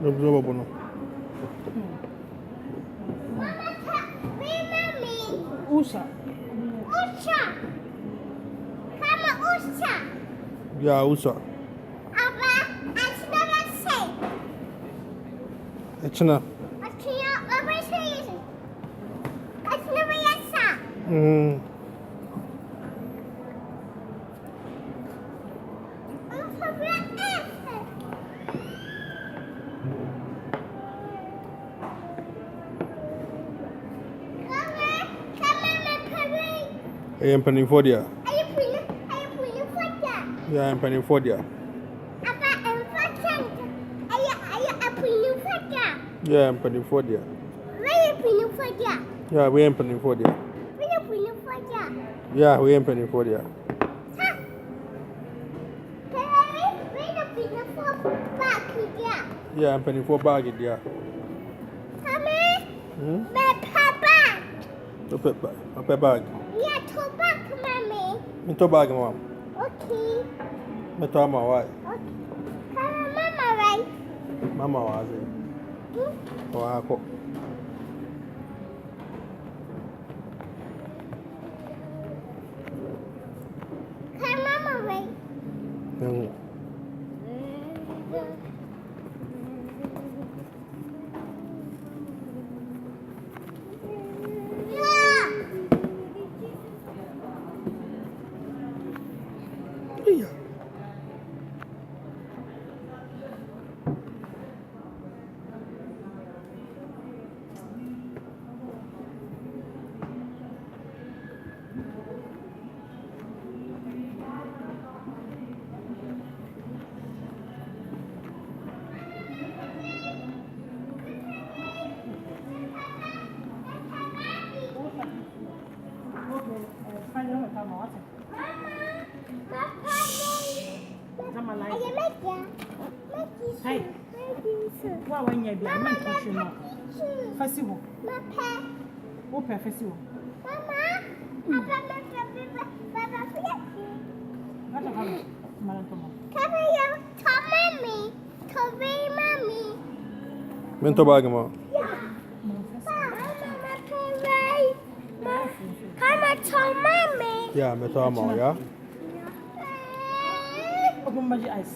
Absorb no. Usha. Come Usha. Yeah, Usa. Abba, I should never say. Echina. I can't ever say it. I should never say. Mm. I am penny for dia. Yeah, I'm penny for dia. Yeah, I'm penny for dia. Yeah, we ain't penny for dia. Yeah, we ain't penny for dia. Yeah, I'm penny for bag it, yeah. Ope bag. Me to bag, mom. Okay. Me to mama, why? Okay. Mama, right? Mama was it. Oh, I cook. Mama, right? Yeah. Hey, what when you be a man teacher? Festival. What festival? What about Marantomo? Me to bag, mom. Yeah, me to mama, yeah. Open my eyes.